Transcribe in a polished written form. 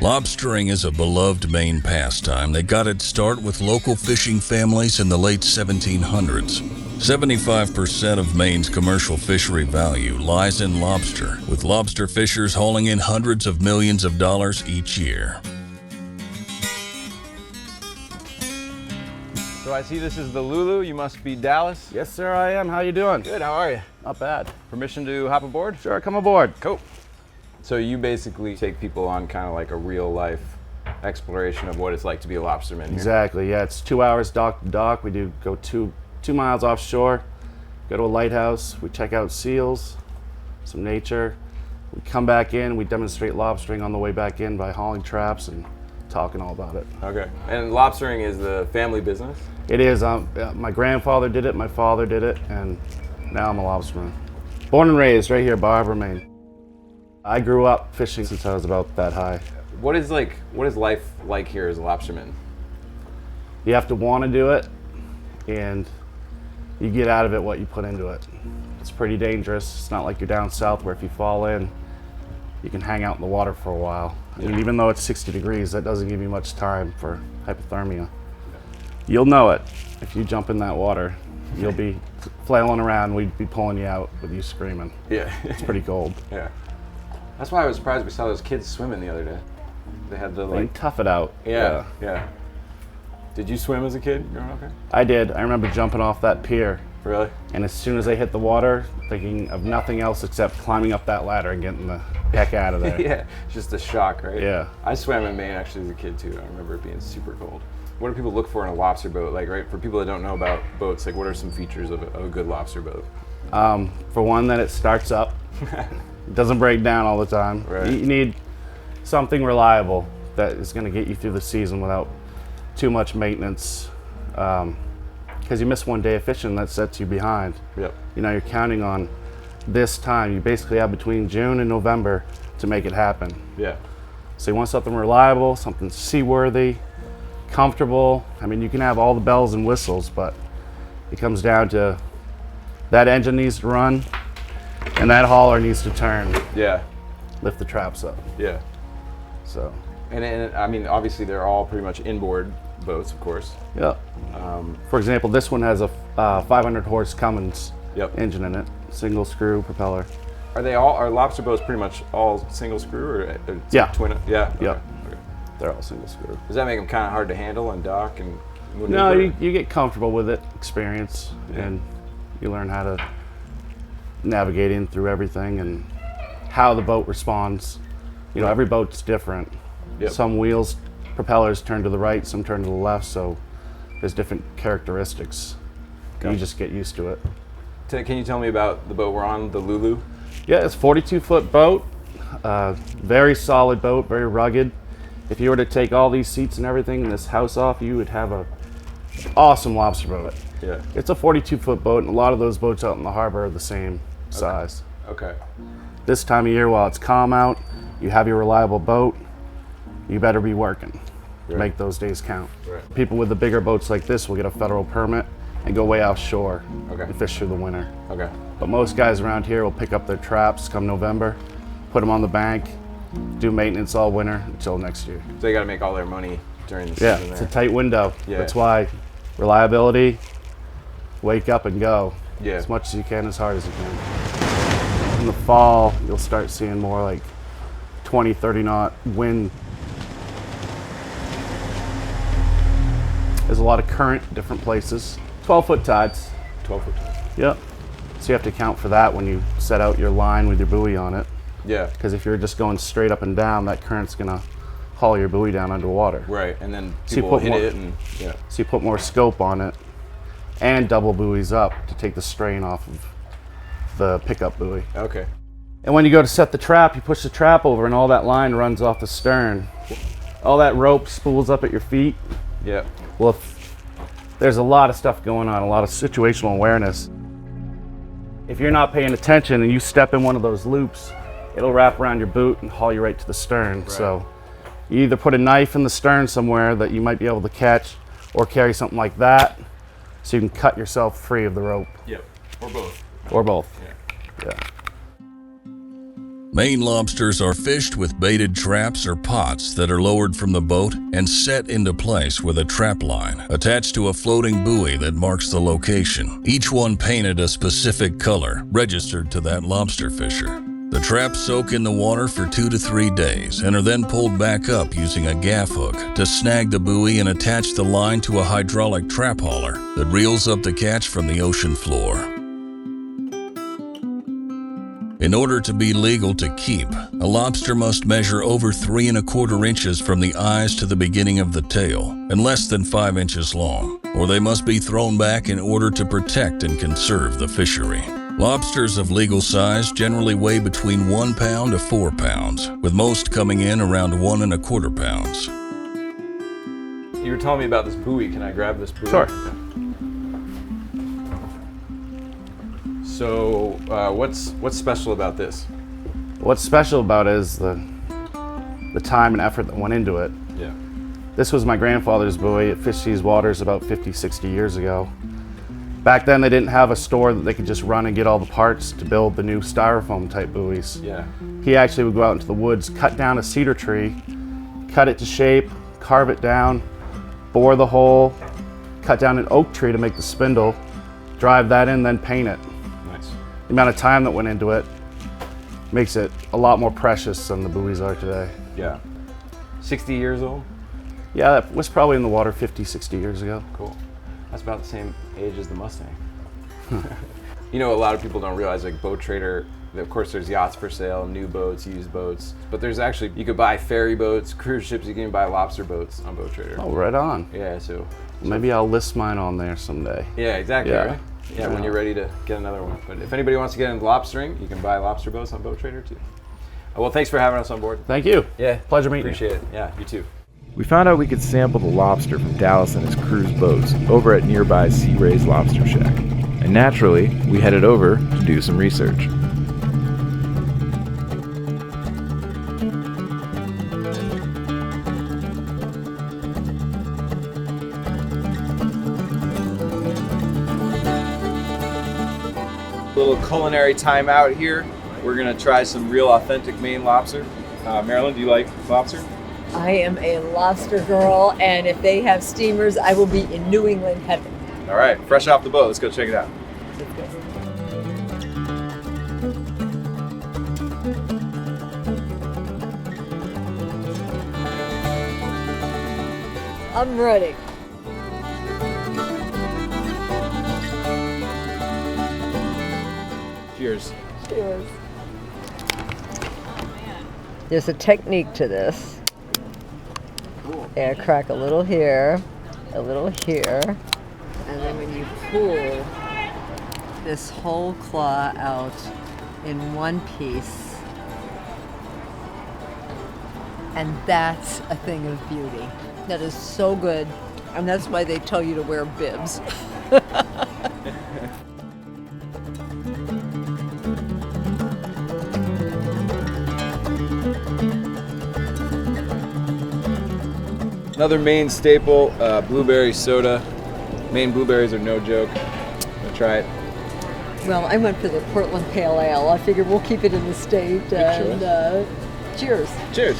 Lobstering is a beloved Maine pastime that got its start with local fishing families in the late 1700s. 75% of Maine's commercial fishery value lies in lobster, with lobster fishers hauling in hundreds of millions of dollars each year. So I see this is the Lulu. You must be Dallas. Yes, sir, I am. How you doing? Good, how are you? Not bad. Permission to hop aboard? Sure, come aboard. Cool. So you basically take people on kind of like a real life exploration of what it's like to be a lobsterman here. Exactly, yeah, it's 2 hours dock to dock. We do go two miles offshore, go to a lighthouse, we check out seals, some nature. We come back in, we demonstrate lobstering on the way back in by hauling traps and talking all about it. Okay, and lobstering is the family business? It is. My grandfather did it, my father did it, and now I'm a lobsterman. Born and raised right here, Bar Harbor, Maine. I grew up fishing since I was about that high. What is life like here as a lobsterman? You have to want to do it, and you get out of it what you put into it. It's pretty dangerous. It's not like you're down south where if you fall in, you can hang out in the water for a while. I mean, even though it's 60 degrees, that doesn't give you much time for hypothermia. You'll know it. If you jump in that water, you'll be flailing around, we'd be pulling you out with you screaming. Yeah. It's pretty cold. Yeah. That's why I was surprised we saw those kids swimming the other day. They had the They tough it out. Yeah. Did you swim as a kid growing up here? I did. I remember jumping off that pier. Really? And as soon as I hit the water, thinking of nothing else except climbing up that ladder and getting the heck out of there. Yeah, it's just a shock, right? Yeah. I swam in Maine actually as a kid too. I remember it being super cold. What do people look for in a lobster boat? Like, right, for people that don't know about boats, like what are some features of a good lobster boat? For one, that it starts up. It doesn't break down all the time. Right. You need something reliable that is going to get you through the season without too much maintenance. Because you miss one day of fishing, that sets you behind. Yep. You know, you're counting on this time. You basically have between June and November to make it happen. Yeah. So you want something reliable, something seaworthy, comfortable. I mean, you can have all the bells and whistles, but it comes down to that engine needs to run and that hauler needs to turn. Yeah. Lift the traps up. Yeah. So. And I mean, obviously they're all pretty much inboard boats, of course. Yep. For example, this one has a 500 horse Cummins engine in it, single screw propeller. Are lobster boats pretty much all single screw or Yeah. twin? Yeah. Yep. Okay. They're all single screw. Does that make them kind of hard to handle and dock and? No, you get comfortable with it, experience, and you learn how to navigate in through everything and how the boat responds. You know, every boat's different. Yep. Some wheels, propellers turn to the right, some turn to the left, so there's different characteristics. You just get used to it. Can you tell me about the boat we're on, the Lulu? Yeah, it's a 42-foot boat. Very solid boat, very rugged. If you were to take all these seats and everything in this house off, you would have a awesome lobster boat. Yeah. It's a 42-foot boat, and a lot of those boats out in the harbor are the same size. Okay. This time of year, while it's calm out, you have your reliable boat, you better be working to make those days count. Right. People with the bigger boats like this will get a federal permit and go way offshore and fish through the winter. Okay. But most guys around here will pick up their traps come November, put them on the bank, do maintenance all winter until next year. So they got to make all their money during the Yeah, season. it's a tight window. Yeah. That's why reliability, wake up and go. Yeah. As much as you can, as hard as you can. In the fall, you'll start seeing more like 20, 30 knot wind. There's a lot of current, different places. 12-foot tides. 12-foot tides. Yep. So you have to account for that when you set out your line with your buoy on it. Yeah. Because if you're just going straight up and down, that current's gonna haul your buoy down underwater. Right, and then So you people put hit more- it and So you put more scope on it and double buoys up to take the strain off of the pickup buoy. Okay. And when you go to set the trap, you push the trap over and all that line runs off the stern. All that rope spools up at your feet. Yeah. Well, there's a lot of stuff going on, a lot of situational awareness. If you're not paying attention and you step in one of those loops, it'll wrap around your boot and haul you right to the stern. Right. So you either put a knife in the stern somewhere that you might be able to catch, or carry something like that so you can cut yourself free of the rope. Yep. Or both. Or both. Yeah. Yeah. Maine lobsters are fished with baited traps or pots that are lowered from the boat and set into place with a trap line attached to a floating buoy that marks the location, each one painted a specific color registered to that lobster fisher. The traps soak in the water for 2 to 3 days and are then pulled back up using a gaff hook to snag the buoy and attach the line to a hydraulic trap hauler that reels up the catch from the ocean floor. In order to be legal to keep, a lobster must measure over 3 1/4 inches from the eyes to the beginning of the tail and less than 5 inches long, or they must be thrown back in order to protect and conserve the fishery. Lobsters of legal size generally weigh between 1 pound to 4 pounds, with most coming in around 1 1/4 pounds. You were telling me about this buoy. Can I grab this buoy? Sure. So, what's special about this? What's special about it is the time and effort that went into it. Yeah. This was my grandfather's buoy. It fished these waters about 50, 60 years ago. Back then, they didn't have a store that they could just run and get all the parts to build the new styrofoam type buoys. Yeah. He actually would go out into the woods, cut down a cedar tree, cut it to shape, carve it down, bore the hole, cut down an oak tree to make the spindle, drive that in, then paint it. Nice. The amount of time that went into it makes it a lot more precious than the buoys are today. Yeah. 60 years old? Yeah, that was probably in the water 50, 60 years ago. Cool. That's about the same age as the Mustang. You know, a lot of people don't realize, like Boat Trader, of course there's yachts for sale, new boats, used boats, but there's actually, you could buy ferry boats, cruise ships, you can buy lobster boats on Boat Trader. Oh, right on. Yeah, so. Maybe I'll list mine on there someday. Yeah, exactly, Yeah. right? Yeah, when you're ready to get another one. But if anybody wants to get into lobstering, you can buy lobster boats on Boat Trader too. Well, thanks for having us on board. Thank you. Yeah. Pleasure meeting you. Appreciate it. Yeah, you too. We found out we could sample the lobster from Dallas and his cruise boats over at nearby Sea Ray's Lobster Shack. And naturally, we headed over to do some research. Little culinary time out here. We're gonna try some real authentic Maine lobster. Marilyn, do you like lobster? I am a lobster girl, and if they have steamers, I will be in New England heaven. All right, fresh off the boat. Let's go check it out. Let's go. I'm ready. Cheers. Cheers. There's a technique to this. Yeah, crack a little here, a little here, and then when you pull this whole claw out in one piece, and that's a thing of beauty. That is so good, and that's why they tell you to wear bibs. Another Maine staple, blueberry soda. Maine blueberries are no joke. Gonna try it. Well, I went for the Portland Pale Ale. I figured we'll keep it in the state. And cheers. Cheers.